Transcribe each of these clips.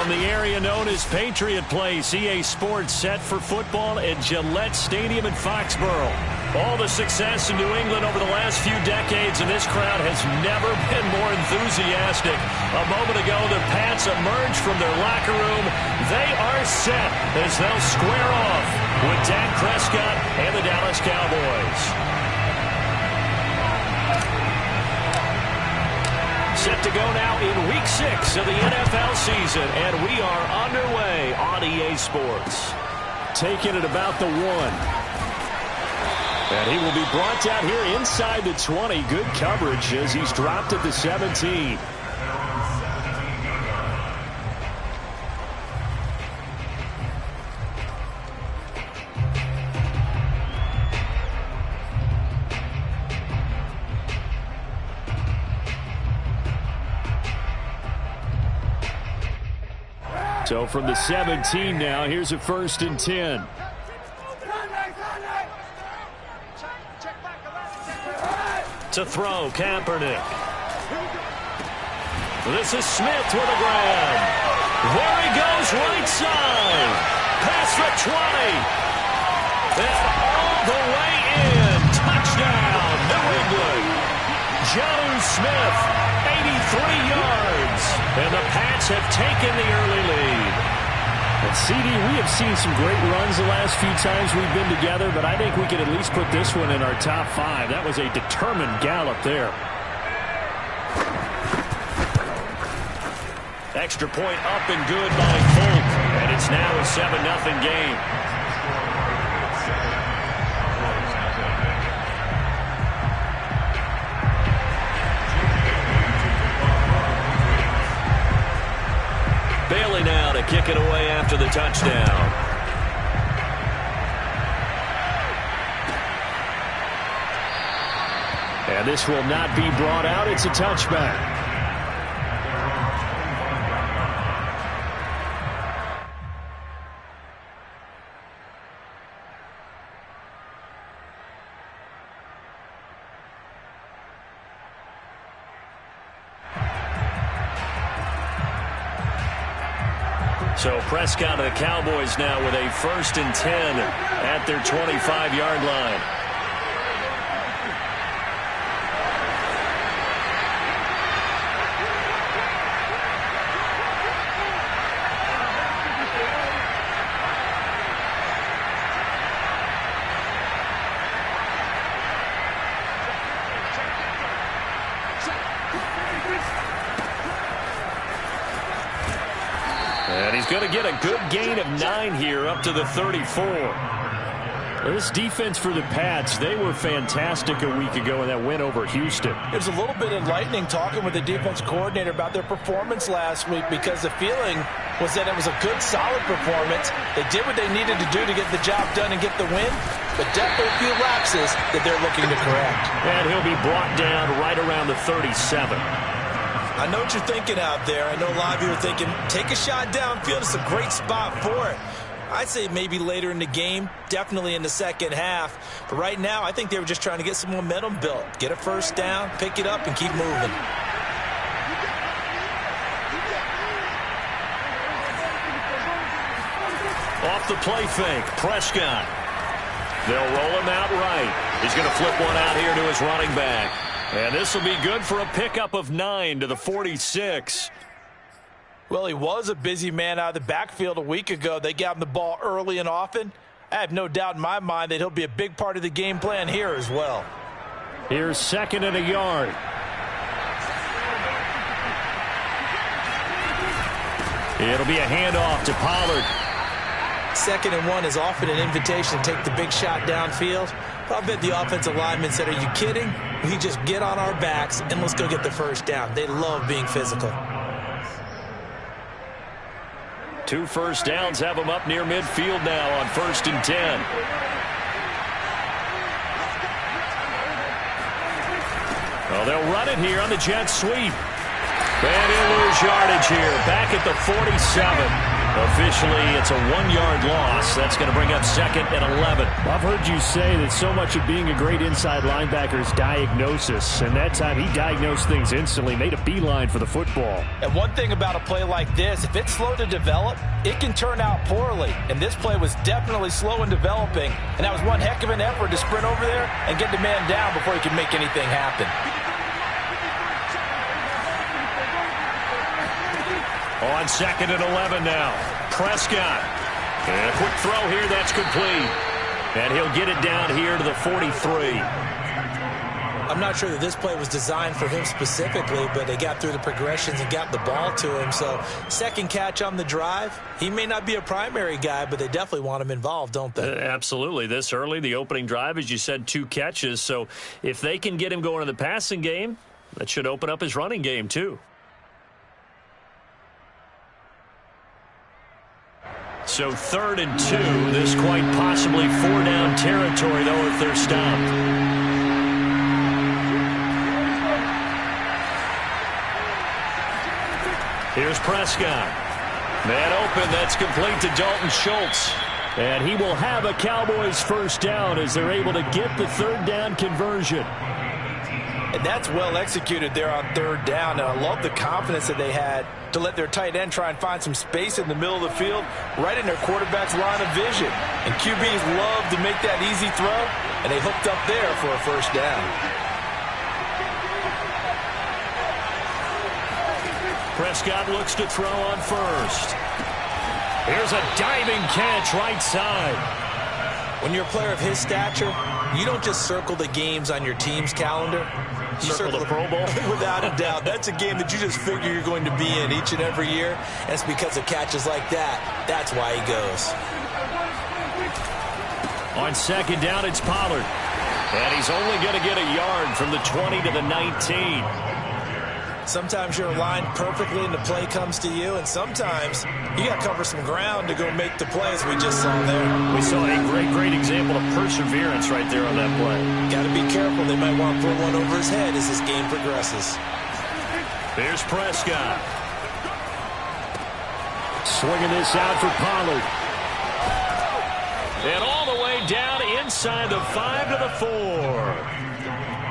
From the area known as Patriot Place, EA Sports set for football at Gillette Stadium in Foxborough. All the success in New England over the last few decades, and this crowd has never been more enthusiastic. A moment ago, the Pats emerged from their locker room. They are set as they'll square off with Dak Prescott and the Dallas Cowboys. Set to go now in Week 6 of the NFL season, and we are underway on EA Sports. Taking it about the 1. And he will be brought down here inside the 20. Good coverage as he's dropped at the 17. So from the 17 now, here's a 1st and 10. To throw, Kaepernick. This is Smith with a grab. There he goes, right side. Past the 20. And all the way in. Touchdown, New England. Jonnu Smith, 83 yards. And the Pats have taken the early lead. And CD, we have seen some great runs the last few times we've been together, but I think we could at least put this one in our top 5. That was a determined gallop there. Extra point up and good by Folk, and it's now a 7-0 game. Bailey now to kick it away after the touchdown. And this will not be brought out. It's a touchback. So Prescott of the Cowboys now with a 1st and 10 at their 25-yard line. And he's going to get a good gain of 9 here up to the 34. This defense for the Pats, they were fantastic a week ago in that win over Houston. It was a little bit enlightening talking with the defense coordinator about their performance last week because the feeling was that it was a good, solid performance. They did what they needed to do to get the job done and get the win, but definitely a few lapses that they're looking to correct. And he'll be brought down right around the 37. I know what you're thinking out there. I know a lot of you are thinking, take a shot downfield. It's a great spot for it. I'd say maybe later in the game, definitely in the second half. But right now, I think they were just trying to get some momentum built. Get a first down, pick it up, and keep moving. Off the play fake, Prescott. They'll roll him out right. He's going to flip one out here to his running back. And this will be good for a pickup of 9 to the 46. Well, he was a busy man out of the backfield a week ago. They got him the ball early and often. I have no doubt in my mind that he'll be a big part of the game plan here as well. Here's 2nd and a yard. It'll be a handoff to Pollard. 2nd and 1 is often an invitation to take the big shot downfield. But I bet the offensive linemen said, are you kidding? We just get on our backs and let's go get the first down. They love being physical. 2 first downs have them up near midfield now on 1st and 10. Well, they'll run it here on the jet sweep. And he'll lose yardage here, back at the 47. Officially, it's a 1-yard loss. That's going to bring up 2nd and 11. I've heard you say that so much of being a great inside linebacker is diagnosis. And that time, he diagnosed things instantly, made a beeline for the football. And one thing about a play like this, if it's slow to develop, it can turn out poorly. And this play was definitely slow in developing. And that was one heck of an effort to sprint over there and get the man down before he could make anything happen. On 2nd and 11 now. Prescott. And a quick throw here. That's complete. And he'll get it down here to the 43. I'm not sure that this play was designed for him specifically, but they got through the progressions and got the ball to him. So, second catch on the drive. He may not be a primary guy, but they definitely want him involved, don't they? Absolutely. This early, the opening drive, as you said, 2 catches. So, if they can get him going in the passing game, that should open up his running game, too. So 3rd and 2. This quite possibly 4-down territory, though, if they're stopped. Here's Prescott. Man open. That's complete to Dalton Schultz. And he will have a Cowboys first down as they're able to get the 3rd down conversion. And that's well executed there on 3rd down. And I love the confidence that they had to let their tight end try and find some space in the middle of the field, right in their quarterback's line of vision. And QBs love to make that easy throw, and they hooked up there for a first down. Prescott looks to throw on first. Here's a diving catch right side. When you're a player of his stature, you don't just circle the games on your team's calendar. You circle the Pro Bowl? Without a doubt. That's a game that you just figure you're going to be in each and every year. And it's because of catches like that. That's why he goes. On 2nd down, it's Pollard. And he's only going to get a yard from the 20 to the 19. Sometimes you're aligned perfectly and the play comes to you, and sometimes you got to cover some ground to go make the play, as we just saw there. We saw a great example of perseverance right there on that play. Got to be careful. They might want to put one over his head as this game progresses. Here's Prescott. Swinging this out for Pollard. And all the way down inside the 5 to the 4.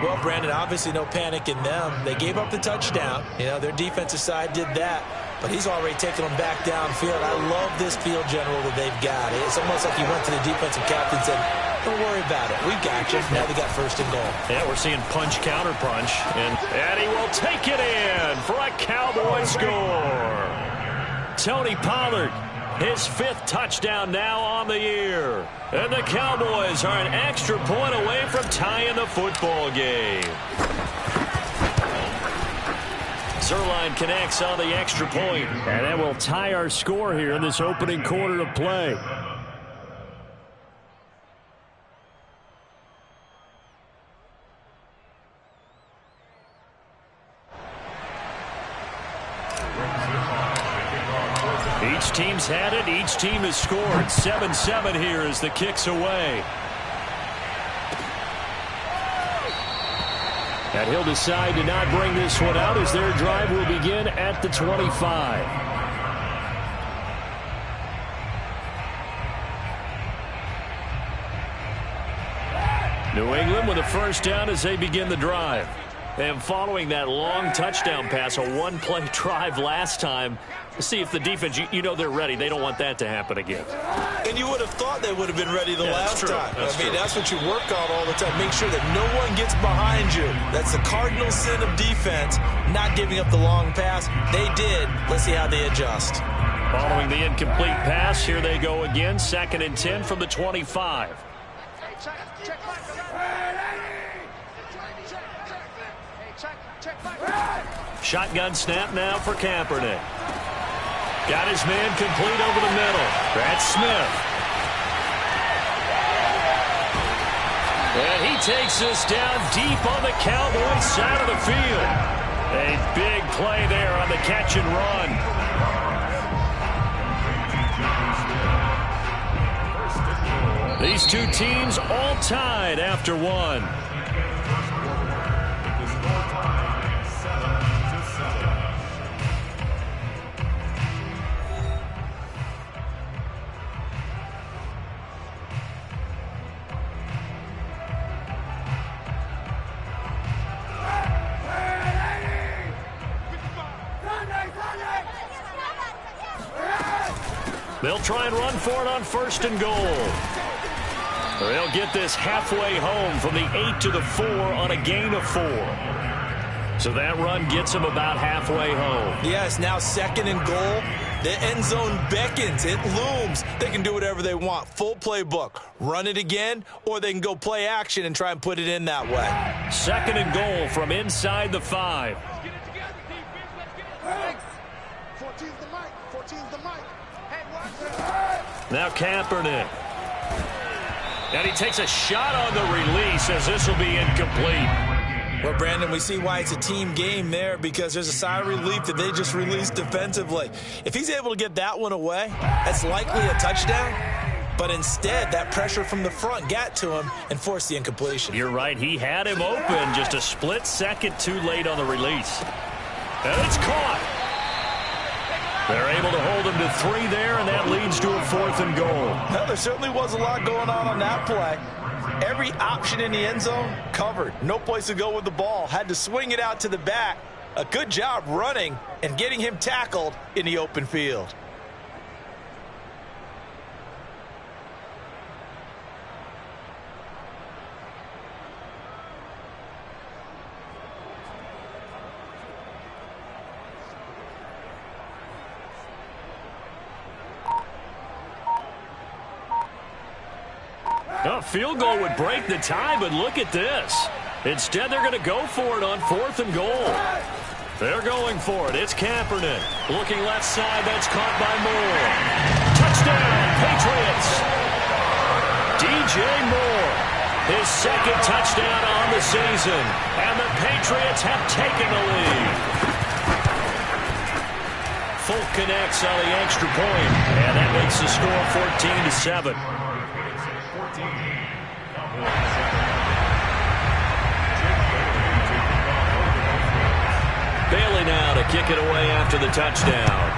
Well, Brandon, obviously no panic in them. They gave up the touchdown. You know, their defensive side did that. But he's already taken them back downfield. I love this field general that they've got. It's almost like he went to the defensive captain and said, don't worry about it. We got you. Now they got 1st and goal. Yeah, we're seeing punch, counter punch. And he will take it in for a Cowboy score. Tony Pollard, his 5th touchdown now on the year. And the Cowboys are an extra point away from tying the football game. Zerline connects on the extra point. And that will tie our score here in this opening quarter of play. Each team's had it. Each team has scored. 7-7 here as the kick's away. And he'll decide to not bring this one out as their drive will begin at the 25. New England with a first down as they begin the drive. And following that long touchdown pass, a one-play drive last time, see if the defense, you know they're ready. They don't want that to happen again. And you would have thought they would have been ready the last time. That's what you work on all the time. Make sure that no one gets behind you. That's the cardinal sin of defense, not giving up the long pass. They did. Let's see how they adjust. Following the incomplete pass, here they go again. 2nd and 10 from the 25. Shotgun snap now for Kaepernick. Got his man complete over the middle. That's Smith. And he takes us down deep on the Cowboys side of the field. A big play there on the catch and run. These two teams all tied after one. They'll try and run for it on 1st and goal. They'll get this halfway home from the 8 to the 4 on a gain of 4. So that run gets them about halfway home. Yes, now 2nd and goal. The end zone beckons. It looms. They can do whatever they want. Full playbook. Run it again, or they can go play action and try and put it in that way. 2nd and goal from inside the 5. Let's get it together, defense. Let's get it together. 14's the mic. 14's the mic. Hey, watch. Now Kaepernick. And he takes a shot on the release as this will be incomplete. Well, Brandon, we see why it's a team game there, because there's a sigh of relief that they just released defensively. If he's able to get that one away, that's likely a touchdown. But instead, that pressure from the front got to him and forced the incompletion. You're right. He had him open just a split second too late on the release. And it's caught. They're able to hold him to 3 there, and that leads to a 4th and goal. Well, there certainly was a lot going on that play. Every option in the end zone covered. No place to go with the ball. Had to swing it out to the back. A good job running and getting him tackled in the open field. A field goal would break the tie, but look at this. Instead, they're going to go for it on 4th and goal. They're going for it. It's Kaepernick. Looking left side. That's caught by Moore. Touchdown, Patriots. DJ Moore. His 2nd touchdown on the season. And the Patriots have taken the lead. Folk connects on the extra point. And that makes the score 14-7. Bailey now to kick it away after the touchdown.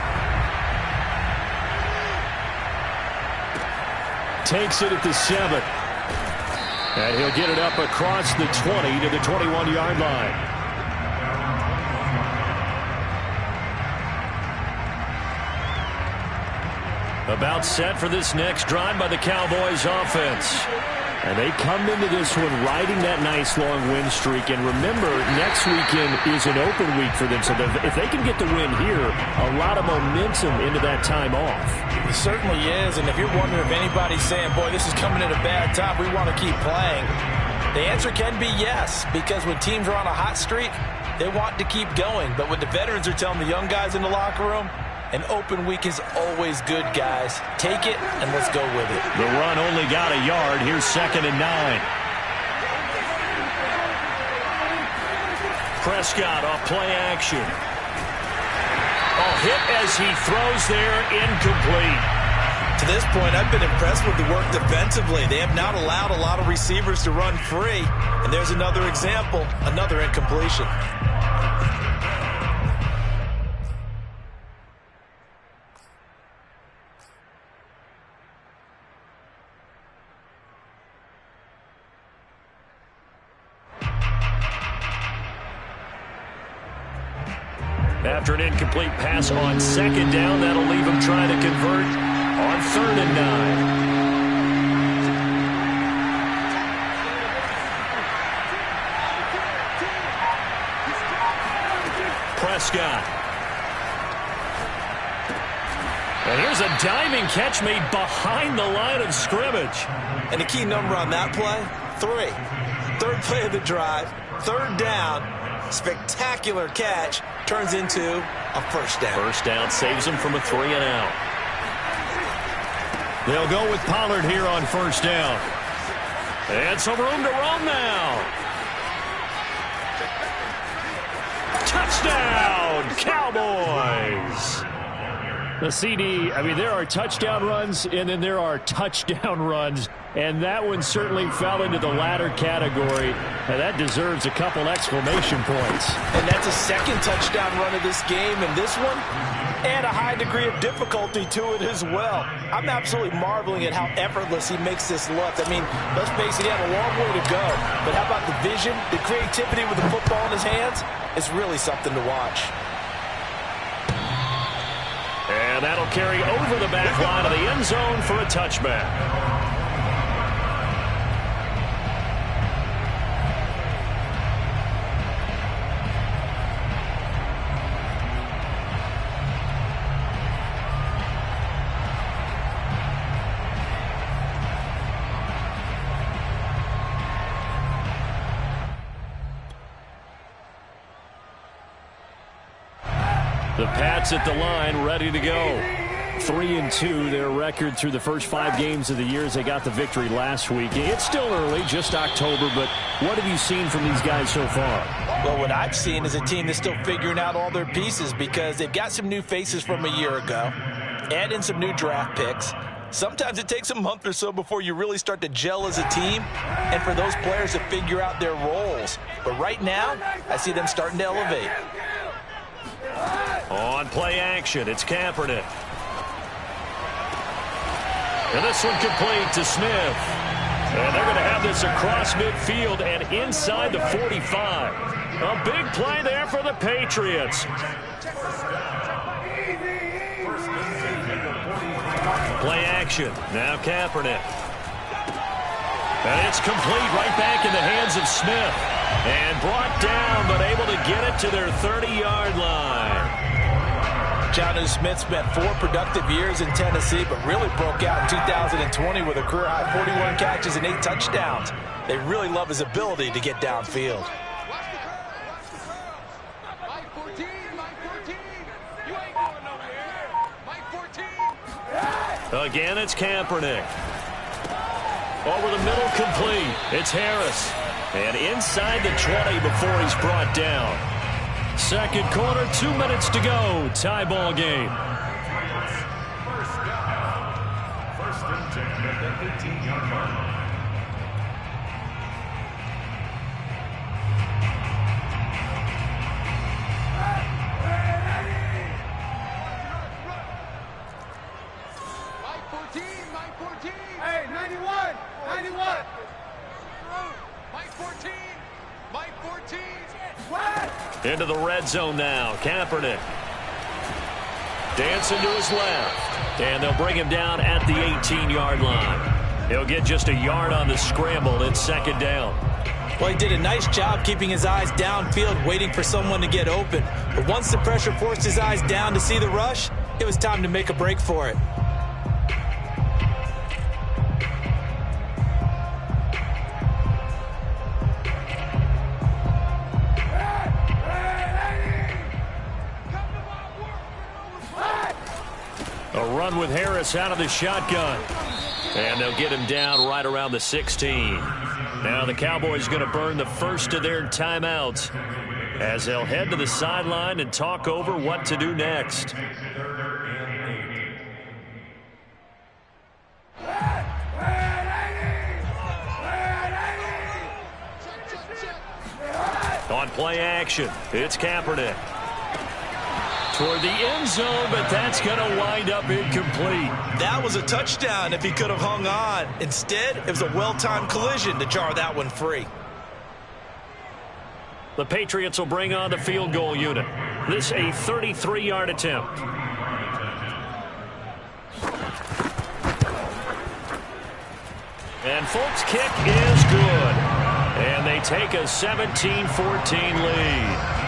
Takes it at the 7. And he'll get it up across the 20 to the 21-yard line. About set for this next drive by the Cowboys offense. And they come into this one riding that nice long win streak. And remember, next weekend is an open week for them. So if they can get the win here, a lot of momentum into that time off. It certainly is. And if you're wondering if anybody's saying, boy, this is coming at a bad time, we want to keep playing, the answer can be yes. Because when teams are on a hot streak, they want to keep going. But what the veterans are telling the young guys in the locker room, an open week is always good, guys. Take it, and let's go with it. The run only got a yard. Here's 2nd and 9. Prescott off play action. Hit as he throws there, incomplete. To this point, I've been impressed with the work defensively. They have not allowed a lot of receivers to run free. And there's another example, another incompletion. After an incomplete pass on 2nd down, that'll leave him trying to convert on 3rd and 9. Prescott. And here's a diving catch made behind the line of scrimmage. And the key number on that play, 3. 3rd play of the drive, 3rd down, spectacular catch, turns into a 1st down. 1st down saves them from a 3 and out. They'll go with Pollard here on 1st down. And some room to roam now. Touchdown, Cowboys. The CD, I mean, there are touchdown runs, and then there are touchdown runs. And that one certainly fell into the latter category. And that deserves a couple exclamation points. And that's a 2nd touchdown run of this game. And this one, and a high degree of difficulty to it as well. I'm absolutely marveling at how effortless he makes this look. I mean, let's face it, he had a long way to go. But how about the vision, the creativity with the football in his hands? It's really something to watch. And that'll carry over the back line of the end zone for a touchback. The Pats at the line, ready to go. 3-2, their record through the first 5 games of the year as they got the victory last week. It's still early, just October, but what have you seen from these guys so far? Well, what I've seen is a team that's still figuring out all their pieces because they've got some new faces from a year ago, add in some new draft picks. Sometimes it takes a month or so before you really start to gel as a team and for those players to figure out their roles. But right now, I see them starting to elevate. On play action, it's Kaepernick. And this one complete to Smith. And they're going to have this across midfield and inside the 45. A big play there for the Patriots. Play action, now Kaepernick. And it's complete right back in the hands of Smith. And brought down, but able to get it to their 30-yard line. Jonnu Smith spent 4 productive years in Tennessee, but really broke out in 2020 with a career-high 41 catches and 8 touchdowns. They really love his ability to get downfield. Again, it's Kaepernick. Over the middle, complete. It's Harris. And inside the 20 before he's brought down. Second quarter, 2 minutes to go. Tie ball game. First and 10 at the 18-yard line. Hey, 91! 91! Mike 14! Mike 14! What? Into the red zone now. Kaepernick. Dancing to his left. And they'll bring him down at the 18-yard line. He'll get just a yard on the scramble. It's second down. Well, he did a nice job keeping his eyes downfield, waiting for someone to get open. But once the pressure forced his eyes down to see the rush, it was time to make a break for it. A run with Harris out of the shotgun. And they'll get him down right around the 16. Now the Cowboys going to burn the first of their timeouts as they'll head to the sideline and talk over what to do next. On play action, it's Kaepernick. Toward the end zone, but that's going to wind up incomplete. That was a touchdown if he could have hung on. Instead, it was a well-timed collision to jar that one free. The Patriots will bring on the field goal unit. This a 33-yard attempt. And Folk's kick is good. And they take a 17-14 lead.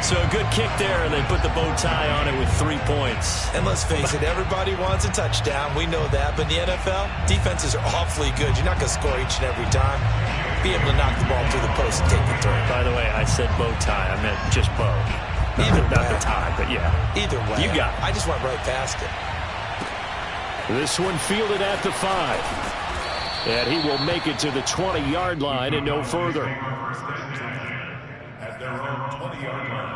So a good kick there, and they put the bow tie on it with 3 points. And let's face it, everybody wants a touchdown. We know that. But in the NFL, defenses are awfully good. You're not going to score each and every time. Be able to knock the ball through the post and take the throw. By the way, I said bow tie. I meant just bow. Either way. Not the tie, but yeah. Either way. You got it. I just went right past it. This one fielded at the 5. And he will make it to the 20-yard line and no further. At their own 20-yard line.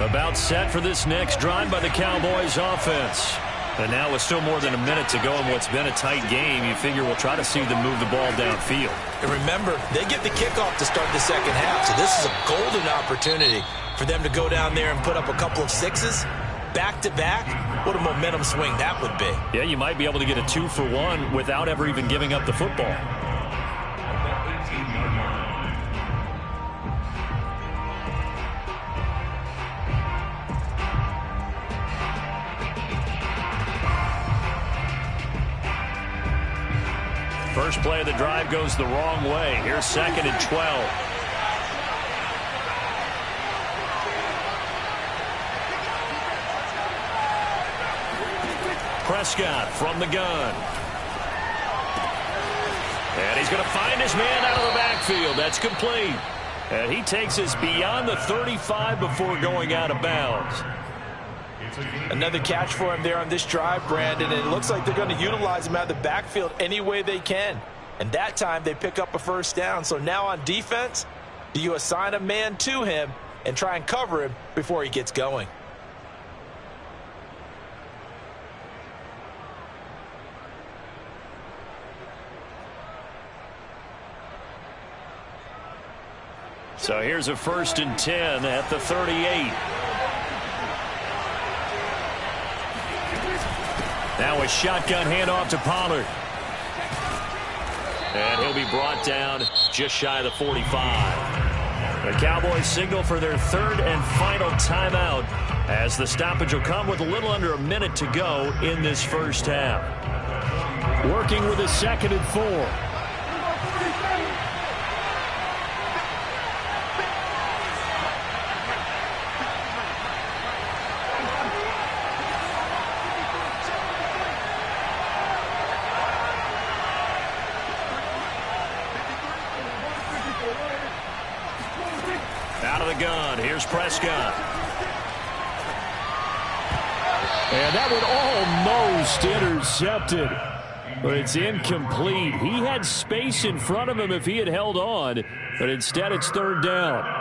About set for this next drive by the Cowboys offense. And now with still more than a minute to go in what's been a tight game, you figure we'll try to see them move the ball downfield. And remember, they get the kickoff to start the second half, so this is a golden opportunity for them to go down there and put up a couple of sixes back-to-back. What a momentum swing that would be. Yeah, you might be able to get a 2-for-1 without ever even giving up the football. 15-yard line. First play of the drive goes the wrong way. Here's 2nd and 12. Prescott from the gun. And he's going to find his man out of the backfield. That's complete. And he takes us beyond the 35 before going out of bounds. Another catch for him there on this drive, Brandon, and it looks like they're going to utilize him out of the backfield any way they can. And that time they pick up a first down. So now on defense, do you assign a man to him and try and cover him before he gets going? So here's a 1st and 10 at the 38. Now a shotgun handoff to Pollard. And he'll be brought down just shy of the 45. The Cowboys signal for their 3rd and final timeout as the stoppage will come with a little under a minute to go in this first half. Working with a 2nd and 4. Out of the gun, here's Prescott. And that one almost intercepted. But it's incomplete. He had space in front of him if he had held on. But instead it's 3rd down.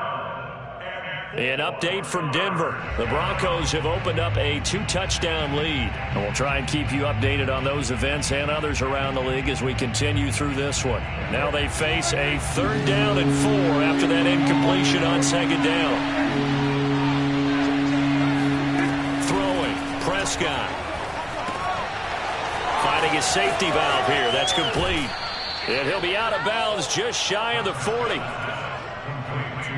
An update from Denver. The Broncos have opened up a 2-touchdown lead. And we'll try and keep you updated on those events and others around the league as we continue through this one. Now they face a 3rd down and 4 after that incompletion on 2nd down. Throwing, Prescott. Finding his safety valve here. That's complete. And he'll be out of bounds just shy of the 40.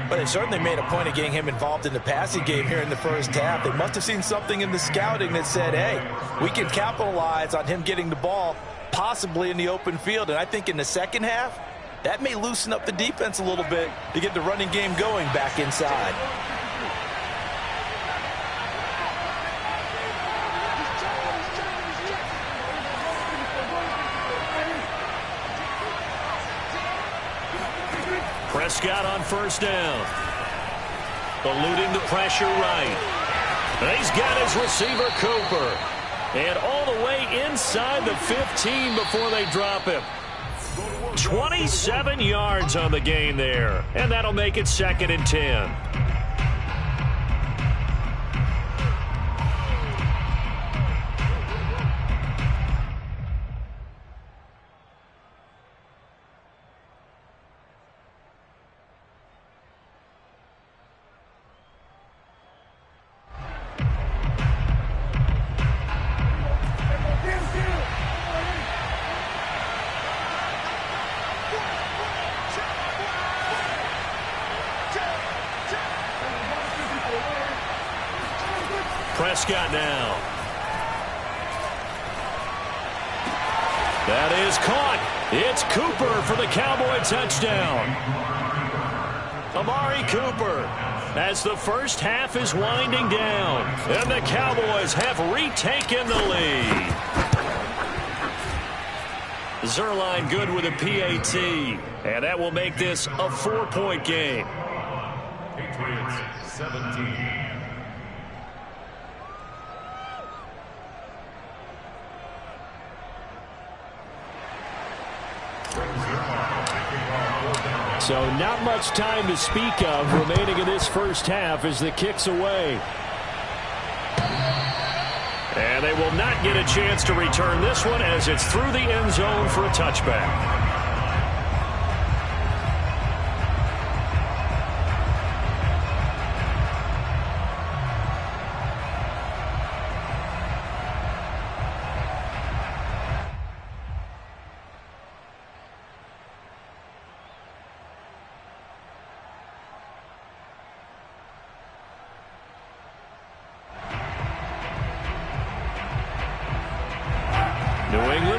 But they certainly made a point of getting him involved in the passing game here in the first half. They must have seen something in the scouting that said, hey, we can capitalize on him getting the ball possibly in the open field. And I think in the second half, that may loosen up the defense a little bit to get the running game going back inside. Prescott on 1st down. Eluding the pressure right. And he's got his receiver, Cooper. And all the way inside the 15 before they drop him. 27 yards on the game there. And that'll make it 2nd and 10. Prescott now. That is caught. It's Cooper for the Cowboy touchdown. Amari Cooper as the first half is winding down. And the Cowboys have retaken the lead. Zerline good with a PAT. And that will make this a 4-point game. Patriots 17. So not much time to speak of remaining in this first half as the kick's away. And they will not get a chance to return this one as it's through the end zone for a touchback.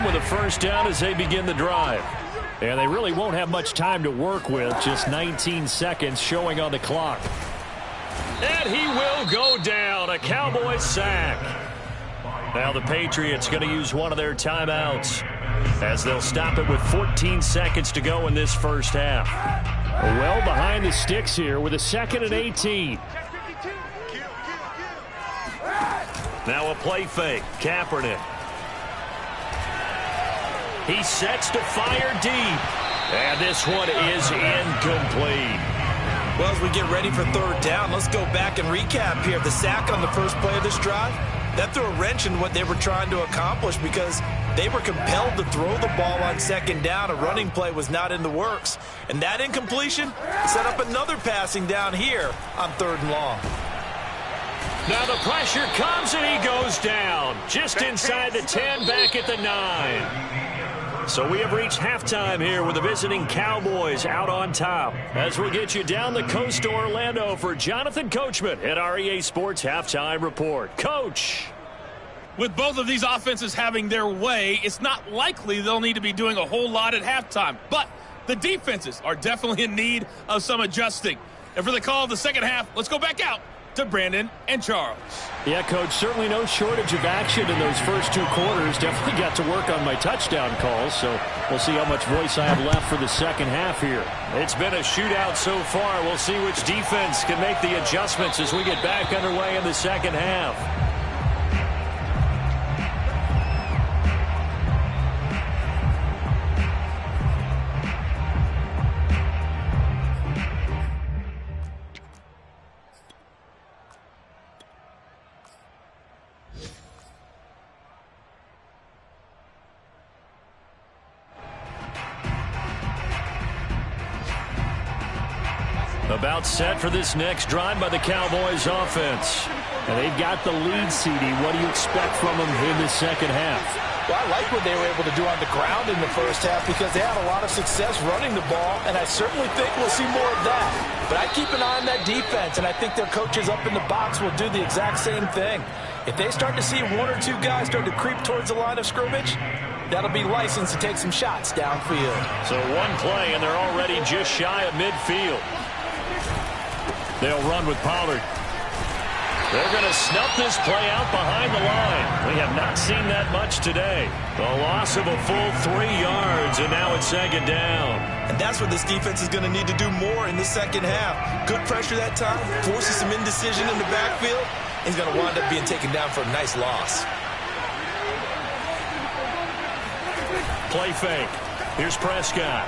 in with a first down as they begin the drive. And they really won't have much time to work with, just 19 seconds showing on the clock. And he will go down, a Cowboys sack. Now the Patriots going to use one of their timeouts as they'll stop it with 14 seconds to go in this first half. Well behind the sticks here with a 2nd and 18. Now a play fake. Kaepernick. He sets to fire deep. And this one is incomplete. Well, as we get ready for third down, let's go back and recap here. The sack on the first play of this drive, that threw a wrench in what they were trying to accomplish because they were compelled to throw the ball on second down. A running play was not in the works. And that incompletion set up another passing down here on 3rd and long. Now the pressure comes and he goes down. Just inside the 10, back at the 9. So we have reached halftime here with the visiting Cowboys out on top. As we get you down the coast to Orlando for Jonathan Coachman at our EA Sports Halftime Report. Coach. With both of these offenses having their way, it's not likely they'll need to be doing a whole lot at halftime. But the defenses are definitely in need of some adjusting. And for the call of the second half, let's go back out to Brandon and Charles. Yeah, Coach, certainly no shortage of action in those first 2 quarters. Definitely got to work on my touchdown calls, so we'll see how much voice I have left for the second half here. It's been a shootout so far. We'll see which defense can make the adjustments as we get back underway in the second half. About set for this next drive by the Cowboys offense. And they've got the lead, CD. What do you expect from them in the second half? Well, I like what they were able to do on the ground in the first half because they had a lot of success running the ball, and I certainly think we'll see more of that. But I keep an eye on that defense, and I think their coaches up in the box will do the exact same thing. If they start to see 1 or 2 guys start to creep towards the line of scrimmage, that'll be licensed to take some shots downfield. So one play, and they're already just shy of midfield. They'll run with Pollard. They're going to snuff this play out behind the line. We have not seen that much today. The loss of a full 3 yards, and now it's 2nd down. And that's what this defense is going to need to do more in the second half. Good pressure that time, forces some indecision in the backfield. He's going to wind up being taken down for a nice loss. Play fake. Here's Prescott.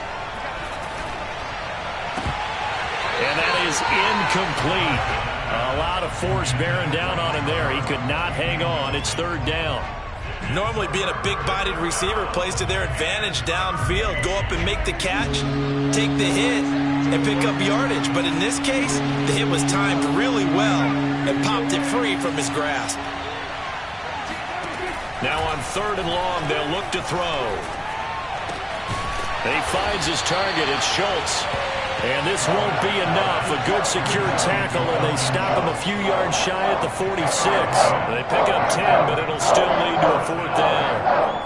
And that is incomplete. A lot of force bearing down on him there. He could not hang on. It's 3rd down. Normally being a big-bodied receiver plays to their advantage downfield. Go up and make the catch, take the hit, and pick up yardage. But in this case, the hit was timed really well and popped it free from his grasp. Now on 3rd and long, they'll look to throw. He finds his target. It's Schultz. And this won't be enough. A good secure tackle, and they stop him a few yards shy at the 46. They pick up 10, but it'll still lead to a 4th down.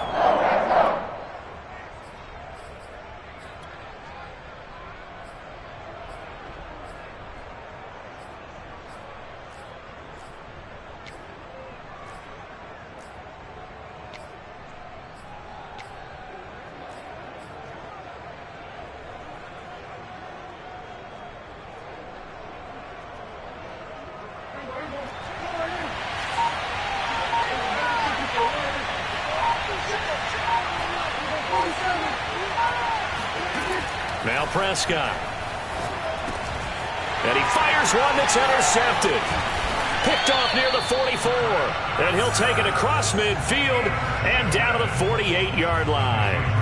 Now Prescott. And he fires one that's intercepted. Picked off near the 44. And he'll take it across midfield and down to the 48-yard line.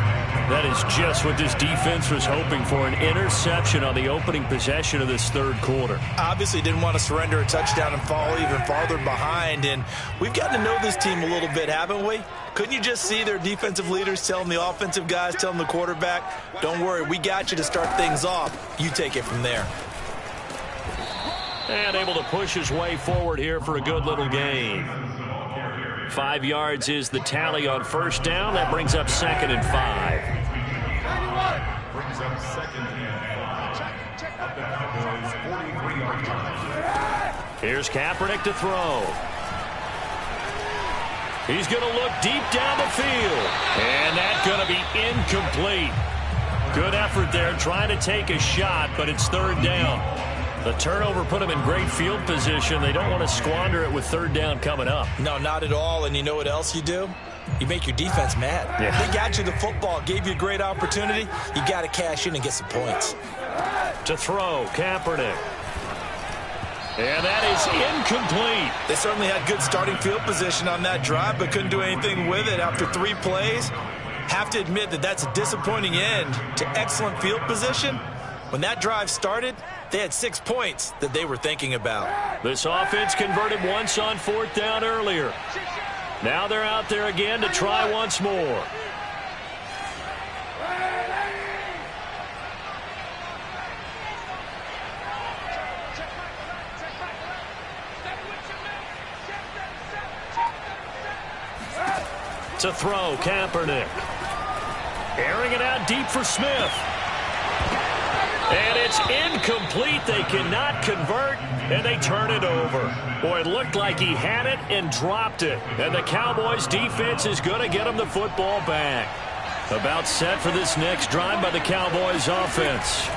That is just what this defense was hoping for, an interception on the opening possession of this 3rd quarter. Obviously didn't want to surrender a touchdown and fall even farther behind. And we've gotten to know this team a little bit, haven't we? Couldn't you just see their defensive leaders telling the offensive guys, telling the quarterback, don't worry, we got you to start things off. You take it from there. And able to push his way forward here for a good little gain. 5 yards is the tally on first down. That brings up 2nd and 5. Brings up 2nd and 5. At the Cowboys' 43-yard line. Here's Kaepernick to throw. He's going to look deep down the field. And that's going to be incomplete. Good effort there trying to take a shot, but it's 3rd down. The turnover put them in great field position. They don't want to squander it with 3rd down coming up. No, not at all. And you know what else you do? You make your defense mad. Yeah. They got you the football, gave you a great opportunity. You got to cash in and get some points. To throw, Kaepernick. And that is incomplete. They certainly had good starting field position on that drive, but couldn't do anything with it after 3 plays. Have to admit that that's a disappointing end to excellent field position. When that drive started, they had 6 points that they were thinking about. This offense converted once on 4th down earlier. Now they're out there again to try once more. To throw, Kaepernick. Airing it out deep for Smith. And it's incomplete. They cannot convert, and they turn it over. Boy, it looked like he had it and dropped it. And the Cowboys defense is going to get him the football back. About set for this next drive by the Cowboys offense.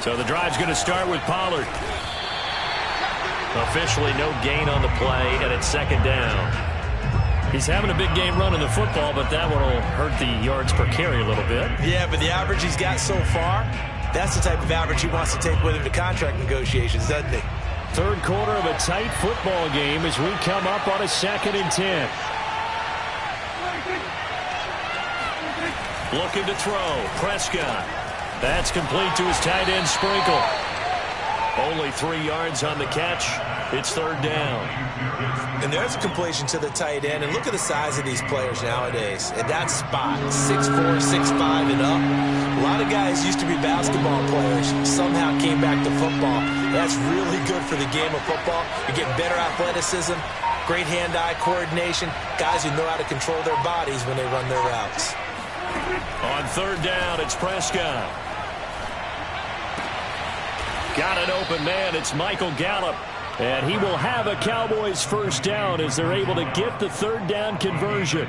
So the drive's going to start with Pollard. Officially no gain on the play, and it's 2nd down. He's having a big game running the football, but that one will hurt the yards per carry a little bit. Yeah, but the average he's got so far, that's the type of average he wants to take with him to contract negotiations, doesn't he? 3rd quarter of a tight football game as we come up on a 2nd and 10. Looking to throw. Prescott. That's complete to his tight end, Sprinkle. Only 3 yards on the catch. It's 3rd down. And there's a completion to the tight end. And look at the size of these players nowadays. At that spot, 6'4", 6'5", and up. A lot of guys used to be basketball players. Somehow came back to football. That's really good for the game of football. You get better athleticism, great hand-eye coordination. Guys who know how to control their bodies when they run their routes. On 3rd down, it's Prescott. Got an open man. It's Michael Gallup. And he will have a Cowboys 1st down as they're able to get the 3rd down conversion.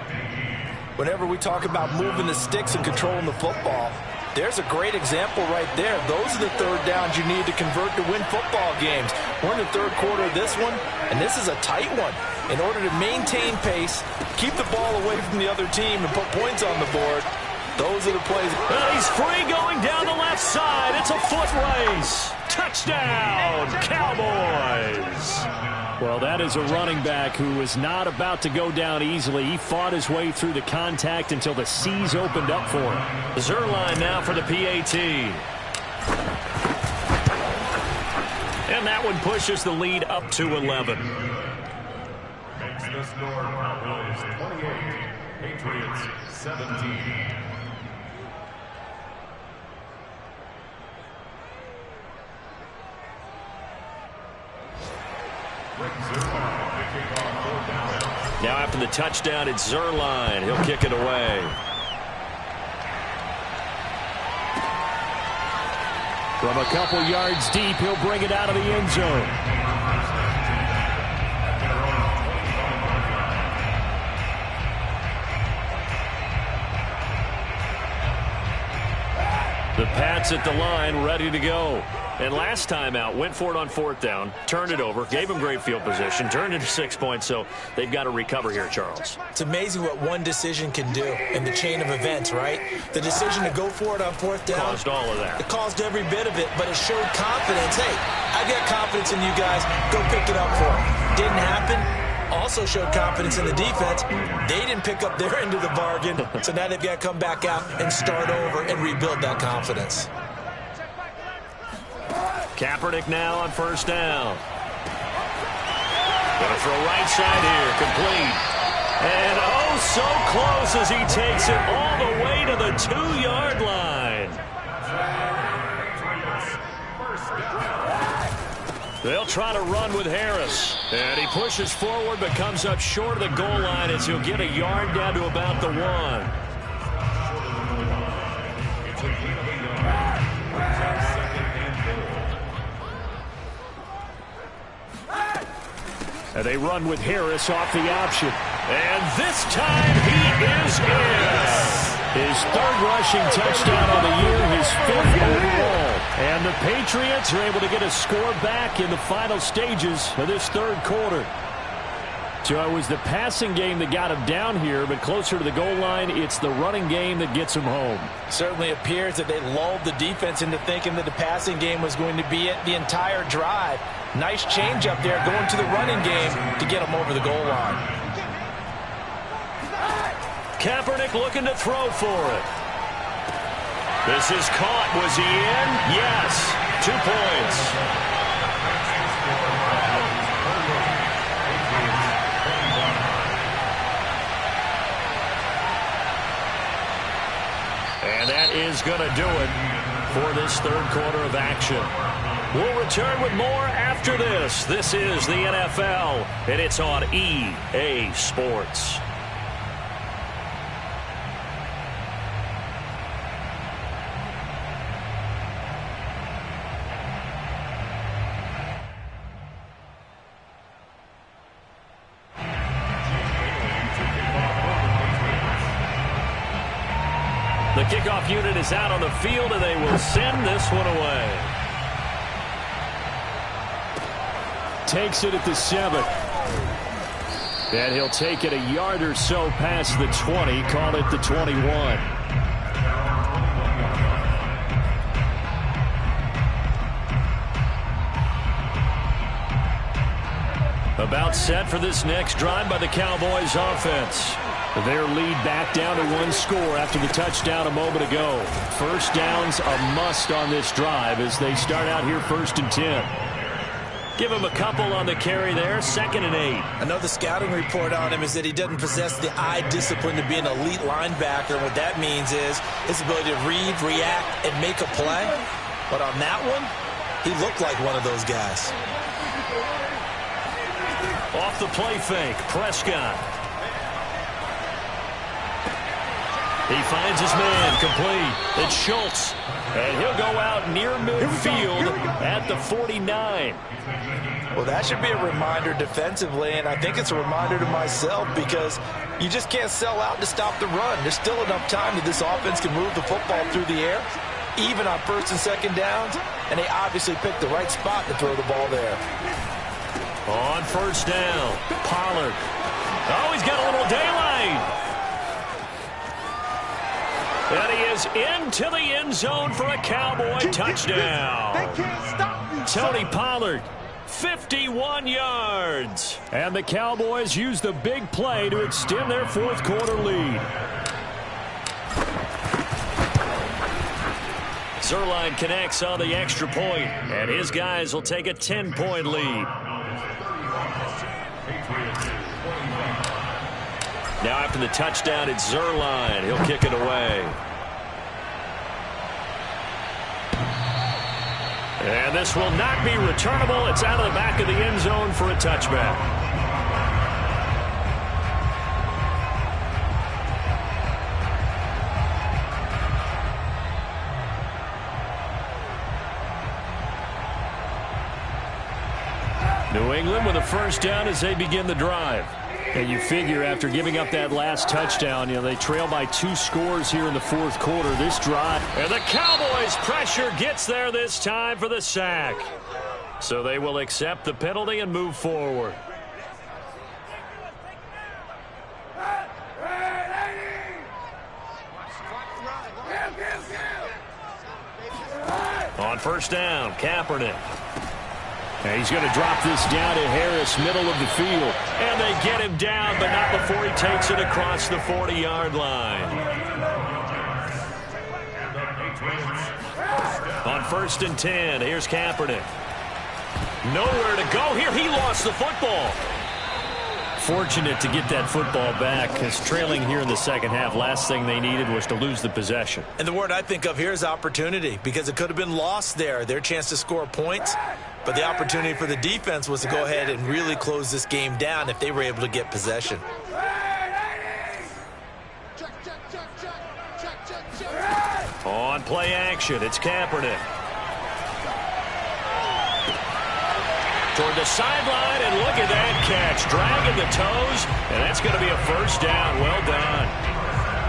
Whenever we talk about moving the sticks and controlling the football, there's a great example right there. Those are the 3rd downs you need to convert to win football games. We're in the 3rd quarter of this one, and this is a tight one. In order to maintain pace, keep the ball away from the other team, and put points on the board, those are the plays. Well, he's free going down the left side. It's a foot race. Touchdown, Cowboys. Well, that is a running back who was not about to go down easily. He fought his way through the contact until the C's opened up for him. Zerline now for the PAT. And that one pushes the lead up to 11. Makes the score Cowboys 28, Patriots 17. Now after the touchdown, it's Zerline. He'll kick it away. From a couple yards deep, he'll bring it out of the end zone. The Pats at the line, ready to go. And last time out, went for it on 4th down, turned it over, gave them great field position, turned it to 6 points, so they've got to recover here, Charles. It's amazing what one decision can do in the chain of events, right? The decision to go for it on 4th down. Caused all of that. It caused every bit of it, but it showed confidence. Hey, I've got confidence in you guys. Go pick it up for them. Didn't happen. Also showed confidence in the defense. They didn't pick up their end of the bargain, so now they've got to come back out and start over and rebuild that confidence. Kaepernick now on 1st down. Going to throw right side here, complete. And oh, so close as he takes it all the way to the 2-yard line. They'll try to run with Harris. And he pushes forward but comes up short of the goal line as he'll get a yard down to about the 1. And they run with Harris off the option. And this time he is in. His third rushing touchdown on the year, his 5th overall. And the Patriots are able to get a score back in the final stages of this third quarter. So it was the passing game that got him down here, but closer to the goal line, it's the running game that gets him home. Certainly appears that they lulled the defense into thinking that the passing game was going to be it the entire drive. Nice change up there going to the running game to get him over the goal line. Kaepernick looking to throw for it. This is caught. Was he in? Yes. 2 points. And that is going to do it for this third quarter of action. We'll return with more after this. This is the NFL, and it's on EA Sports. The kickoff unit is out on the field, and they will send this one away. Takes it at the 7. And he'll take it a yard or so past the 20, call it the 21. About set for this next drive by the Cowboys offense. Their lead back down to 1 score after the touchdown a moment ago. First down's a must on this drive as they start out here 1st and 10. Give him a couple on the carry there, 2nd and 8. I know the scouting report on him is that he doesn't possess the eye discipline to be an elite linebacker. And what that means is his ability to read, react, and make a play. But on that one, he looked like one of those guys. Off the play fake, Prescott. He finds his man, complete. It's Schultz. And he'll go out near midfield at the 49. Well, that should be a reminder defensively, and I think it's a reminder to myself because you just can't sell out to stop the run. There's still enough time that this offense can move the football through the air, even on 1st and 2nd downs, and they obviously picked the right spot to throw the ball there. On 1st down, Pollard. Oh, he's got a little daylight. And he is into the end zone for a Cowboy touchdown. They can't stop you. Tony Pollard, 51 yards. And the Cowboys use the big play to extend their 4th quarter lead. Zerline connects on the extra point, and his guys will take a 10-point lead. Now after the touchdown, it's Zerline. He'll kick it away. And this will not be returnable. It's out of the back of the end zone for a touchback. New England with a 1st down as they begin the drive. And you figure after giving up that last touchdown, they trail by 2 scores here in the 4th quarter. This drive. And the Cowboys' pressure gets there this time for the sack. So they will accept the penalty and move forward. On 1st down, Kaepernick. And he's going to drop this down to Harris, middle of the field. And they get him down, but not before he takes it across the 40-yard line. On 1st and 10, here's Kaepernick. Nowhere to go here. He lost the football. fortunate to get that football back, because trailing here in the second half, last thing they needed was to lose the possession. And the word I think of here is opportunity, because it could have been lost there, their chance to score points. But the opportunity for the defense was to go ahead and really close this game down if they were able to get possession. On play action, it's Kaepernick. Toward the sideline, and look at that catch. Dragging the toes, and that's going to be a first down. Well done.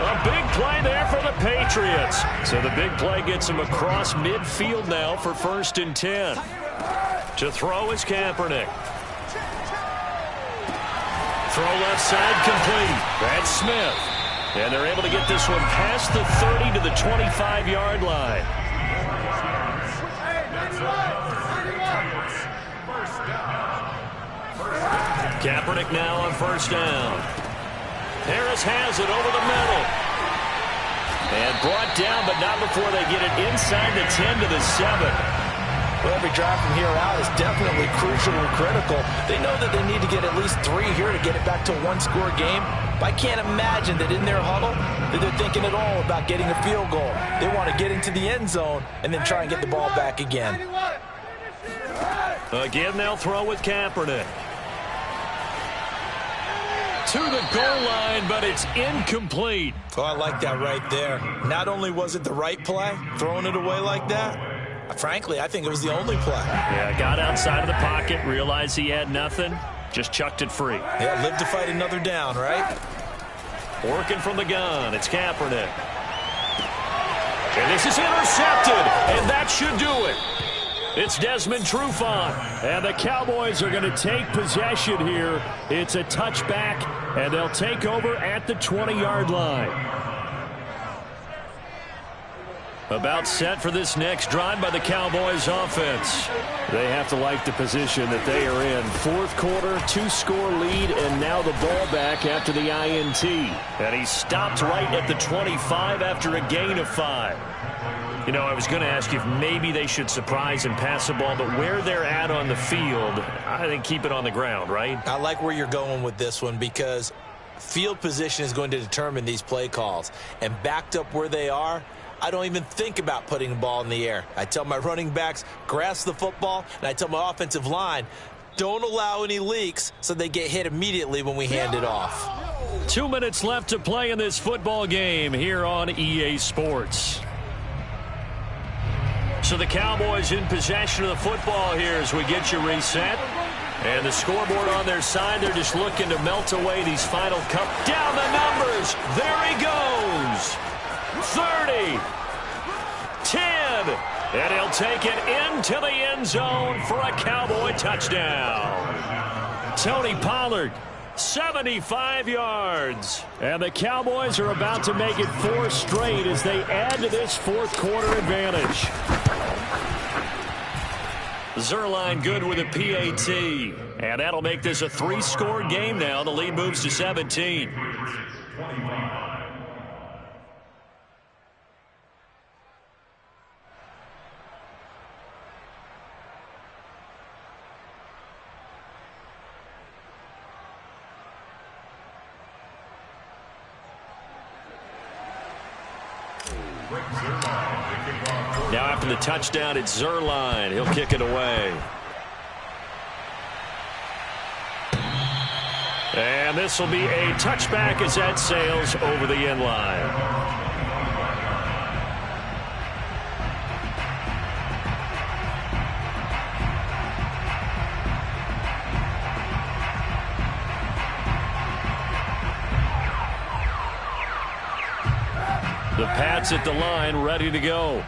A big play there for the Patriots. So the big play gets them across midfield now for 1st and 10. To throw is Kaepernick. Throw left side complete. That's Smith. And they're able to get this one past the 30 to the 25-yard line. Kaepernick now on 1st down. Harris has it over the middle. And brought down, but not before they get it inside the 10 to the 7. Well, every drive from here out is definitely crucial and critical. They know that they need to get at least 3 here to get it back to a one-score game. But I can't imagine that in their huddle that they're thinking at all about getting a field goal. They want to get into the end zone and then try and get the ball back again. Again, they'll throw with Kaepernick. To the goal line, but it's incomplete. Oh, I like that right there. Not only was it the right play, throwing it away like that, frankly, I think it was the only play. Yeah, got outside of the pocket, realized he had nothing, just chucked it free. Yeah, live to fight another down, right? Working from the gun, it's Kaepernick. And this is intercepted, and that should do it. It's Desmond Trufant, and the Cowboys are going to take possession here. It's a touchback, and they'll take over at the 20-yard line. About set for this next drive by the Cowboys offense. They have to like the position that they are in. 4th quarter, 2-score lead, and now the ball back after the INT. And he stopped right at the 25 after a gain of 5. You know, I was going to ask you if maybe they should surprise and pass the ball, but where they're at on the field, I think keep it on the ground, right? I like where you're going with this one, because field position is going to determine these play calls. And backed up where they are, I don't even think about putting the ball in the air. I tell my running backs, grasp the football, and I tell my offensive line, don't allow any leaks so they get hit immediately when we hand it off. 2 minutes left to play in this football game here on EA Sports. So the Cowboys in possession of the football here as we get you reset. And the scoreboard on their side, they're just looking to melt away these final down the numbers. There he goes. 30, 10, and he'll take it into the end zone for a Cowboy touchdown. Tony Pollard, 75 yards. And the Cowboys are about to make it 4 straight as they add to this 4th quarter advantage. Zerline good with a PAT. And that'll make this a 3-score game now. The lead moves to 17. Now after the touchdown, it's Zerline. He'll kick it away. And this will be a touchback as that sails over the end line. The Pats at the line, ready to go.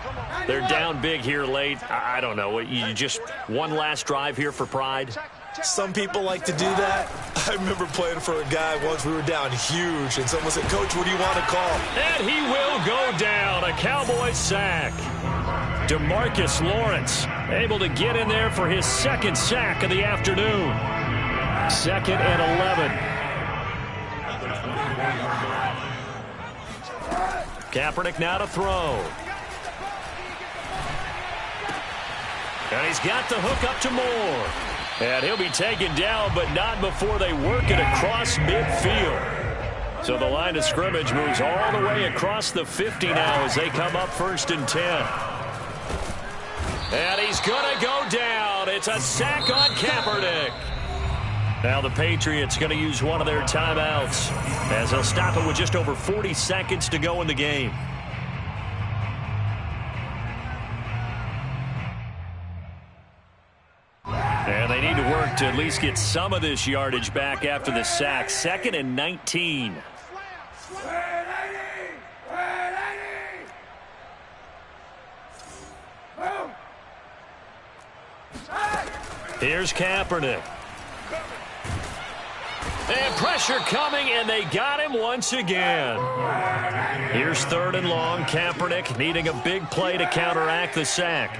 They're down big here late. I don't know. You just one last drive here for pride? Some people like to do that. I remember playing for a guy once. We were down huge, and someone said, Coach, what do you want to call? And he will go down. A Cowboys sack. DeMarcus Lawrence able to get in there for his 2nd sack of the afternoon. 2nd and 11. Kaepernick now to throw. And he's got the hook up to Moore. And he'll be taken down, but not before they work it across midfield. So the line of scrimmage moves all the way across the 50 now as they come up 1st and 10. And he's going to go down. It's a sack on Kaepernick. Now the Patriots going to use one of their timeouts as they'll stop it with just over 40 seconds to go in the game. And they need to work to at least get some of this yardage back after the sack. 2nd and 19. Here's Kaepernick. And pressure coming, and they got him once again. Here's 3rd and long. Kaepernick needing a big play to counteract the sack.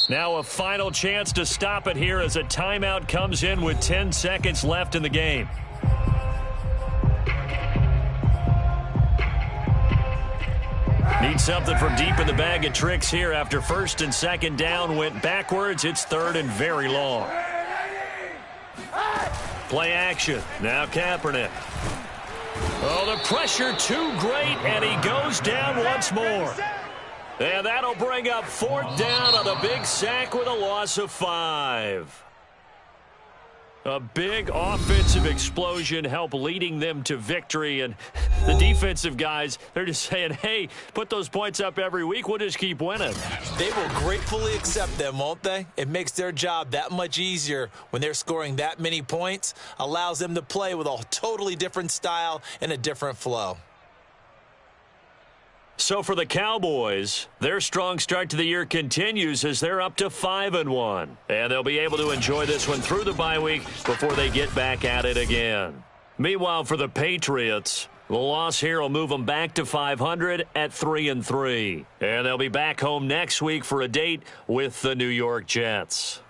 Now a final chance to stop it here as a timeout comes in with 10 seconds left in the game. Need something from deep in the bag of tricks here after 1st and 2nd down went backwards. It's 3rd and very long. Play action. Now Kaepernick. Oh, the pressure too great, and he goes down once more. And that'll bring up 4th down on the big sack with a loss of 5. A big offensive explosion helped leading them to victory. And the defensive guys, they're just saying, hey, put those points up every week. We'll just keep winning. They will gratefully accept them, won't they? It makes their job that much easier when they're scoring that many points. Allows them to play with a totally different style and a different flow. So for the Cowboys, their strong start to the year continues as they're up to 5-1. And they'll be able to enjoy this one through the bye week before they get back at it again. Meanwhile, for the Patriots, the loss here will move them back to 500 at 3-3. And they'll be back home next week for a date with the New York Jets.